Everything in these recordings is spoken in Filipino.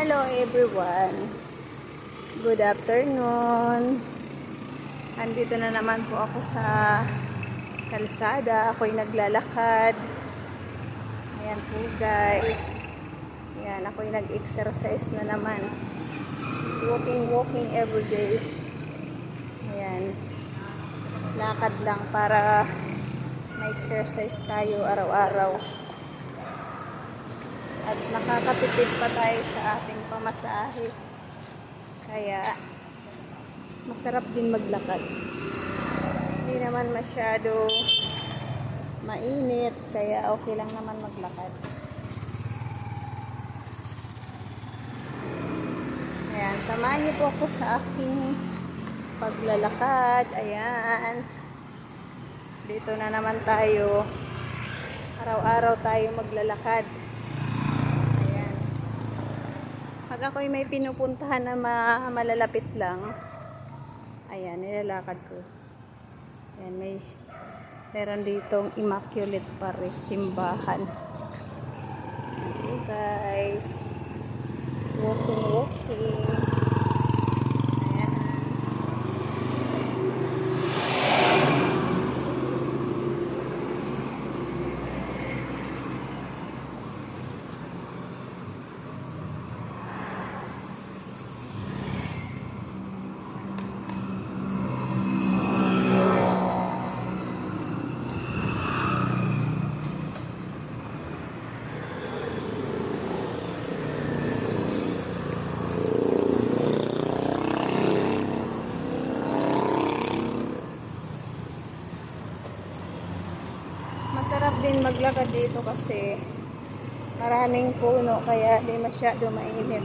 Hello everyone. Good afternoon. Andito na naman po ako sa kalsada. Ako'y naglalakad. Ayan po guys. Ayan, ako'y nag-exercise na naman. Walking everyday. Ayan. Lakad lang para ma-exercise tayo araw-araw. At nakakatipid pa tayo sa ating pamasahe. Kaya masarap din maglakad. Hindi naman masyado mainit, kaya okay lang naman maglakad. Ayan, samahan niyo po ako sa aking paglalakad. Ayan. Dito na naman tayo. Araw-araw tayo maglalakad. Pag ako'y may pinupuntahan na malalapit lang, ayan, nilalakad ko. Ayan, meron ditong Immaculate Paris simbahan. Okay guys, walking. Ayan. Masarap din maglakad dito kasi maraming puno kaya di masyado mainit.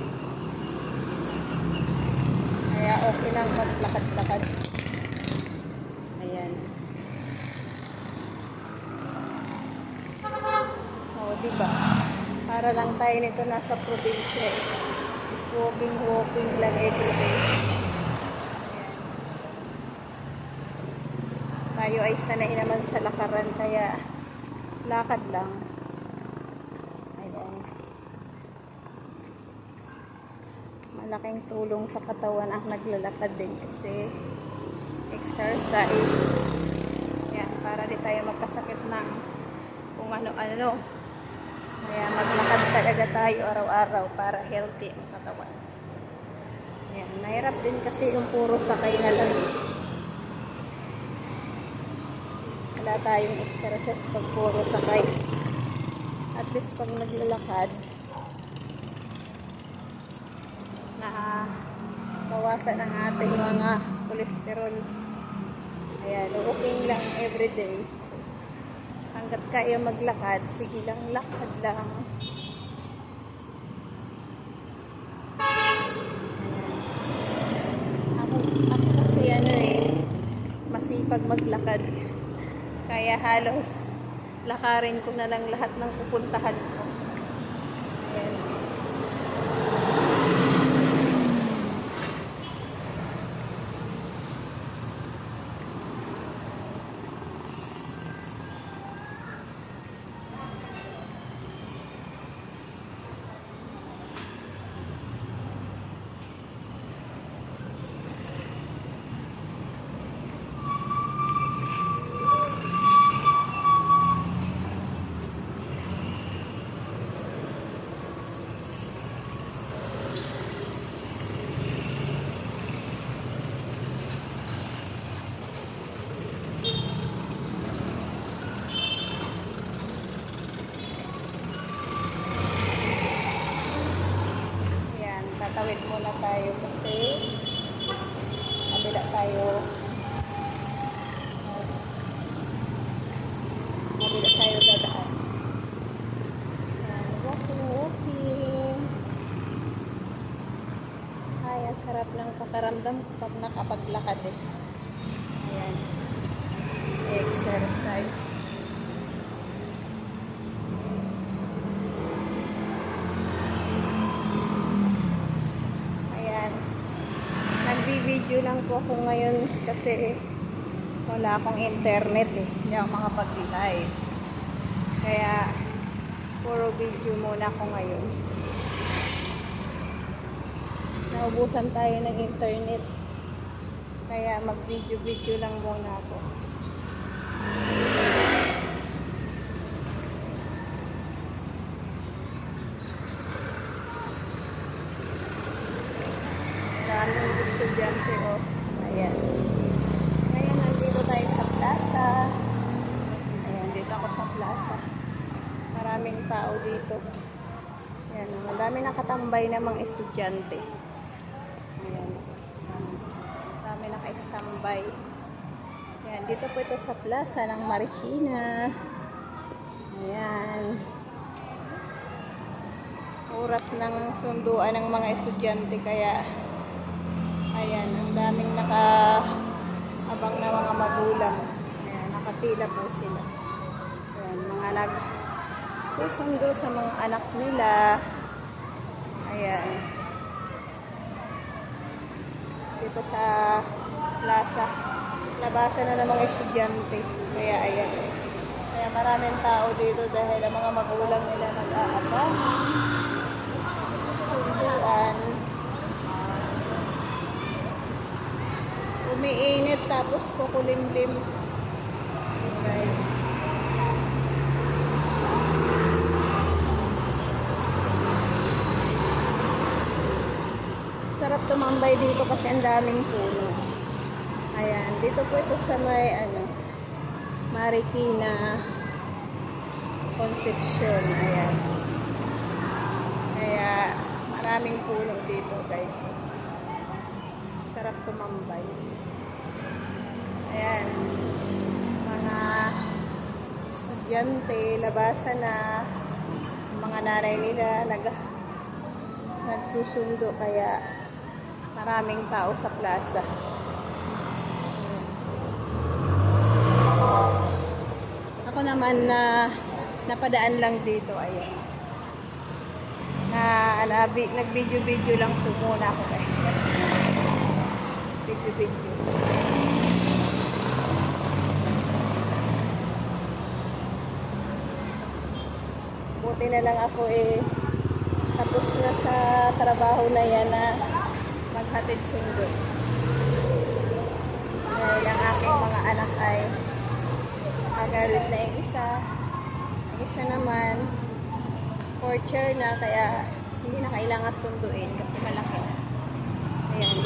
Kaya okay lang maglakad-lakad. Ayan. O, diba? Para lang tayo nito nasa probinsya. Walking lang everyday. Tayo ay sanay naman sa lakaran kaya lakad lang. Ayan. Malaking tulong sa katawan ang naglalakad din kasi exercise. Ayan, para di tayo magkasakit ng kung ano-ano. Kaya maglakad talaga tayo araw-araw para healthy ang katawan. Ayan, mahirap din kasi yung puro sakay na lang. Wala tayong exercise pag puro sakay. At least pag naglalakad, na bawasan ang ating mga cholesterol. Ayan, walking lang everyday. Hanggat kaya maglakad, sige lang, lakad lang. Ako kasi masipag maglakad. Kaya halos lakarin ko na lang lahat ng pupuntahan ko. Ayan. Tatawid muna tayo kasi kabila tayo. Kabila tayo dadaan. Walking. Ay, ang sarap lang pakaramdam pag nakapaglakad eh. Ayan. Exercise. Nagbi-video lang po ako ngayon kasi wala akong internet eh. Hindi ako makapag-live. Kaya puro video muna ako ngayon. naubusan tayo ng internet. Kaya mag-video-video lang muna ako. Daming estudyante, oh. Ayan. Ngayon, nandito tayo sa plaza. Ayan, dito ako sa plaza. Maraming tao dito. Ayan, madami nakatambay na mga estudyante. Ayan. Dami naka-standby. Ayan, dito po ito sa plaza ng Marikina. Ayan. Oras ng sunduan ng mga estudyante, kaya ayan, ang daming naka-abang na mga magulang. Ayan, nakapila po sila. Ayan, mga nagsusundo sa mga anak nila. Ayan. Dito sa plaza, labasan na ng mga estudyante. Kaya ayan. Kaya maraming tao dito dahil ang mga magulang nila nag-aabang. Sunduan. Umiinit tapos kukulimlim. Okay. Sarap tumambay dito kasi ang daming puno. Ayan, dito po ito sa may Marikina Concepcion. Ayan. Kaya maraming puno dito, guys. Sarap tumambay. Ayan. Mga estudyante, labasan na. Mga nanay nila nagsusundo, kaya maraming tao sa plaza. Ako naman napadaan lang dito, ayan. Nag-video-video lang po muna ako, guys. Video-video. Buti na lang ako tapos na sa trabaho na yan na maghatid sundo. Dahil ang aking mga anak ay magalit na yung isa. Yung isa naman, fourth year na, kaya hindi na kailangan sunduin kasi malaki na. Ayan.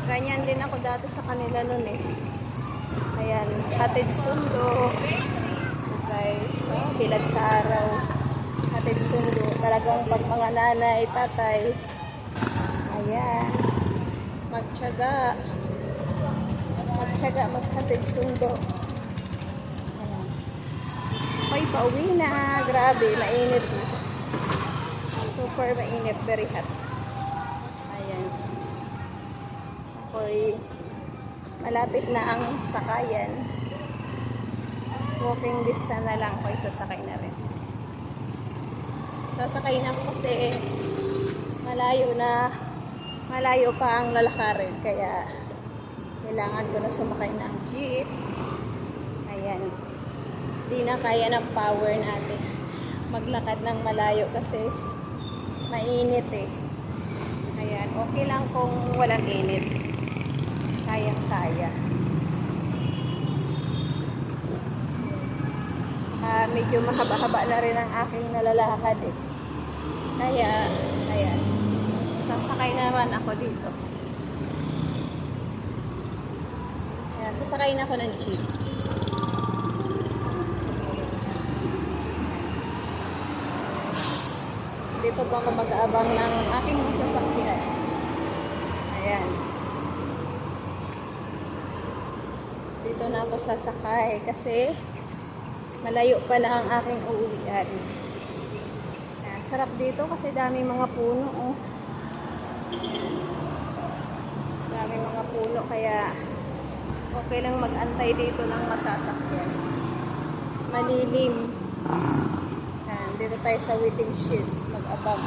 Ganyan din ako dati sa kanila nun eh. Ayan, hatid sundo. Guys, bilad sa araw. Hatid sundo. Talagang pag mga nanay, tatay, ayan, magtiyaga maghatid sundo. Ayan. Okay, pauwi na. Grabe, mainit na. Super mainit, very hot. Ayan. Okay, malapit na ang sakayan. Walking distance na lang ako, sasakay na rin. Sasakay na ako kasi malayo pa ang lalakarin, kaya kailangan ko na sumakay ng jeep. Ayan. Di na kaya ng power natin maglakad ng malayo kasi mainit eh. Ayan. Okay lang kung walang init. Kayang-kaya. Medyo mahaba-haba na rin ang aking nalalakad eh. Kaya, ayan. Sasakay naman ako dito. Ayan, sasakay na ako ng jeep. Dito po ako mag-aabang ng aking masasakyan. Ayan. Dito na ako sasakay kasi malayo pa na ang aking uuwian. Sarap dito kasi dami mga puno. Oh. Dami mga puno, kaya okay lang mag-antay dito ng masasakyan. Malilim. Yan, dito tayo sa waiting shed. Mag-abang.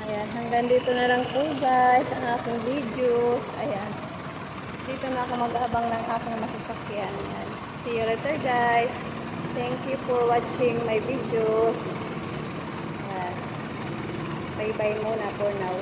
Ayan, hanggang dito na lang po guys ang aking videos. Ayan. Dito na ako mag-abang ng aking masasakyan. Ayan. See you later guys. Thank you for watching my videos. Yan. Bye-bye muna for now.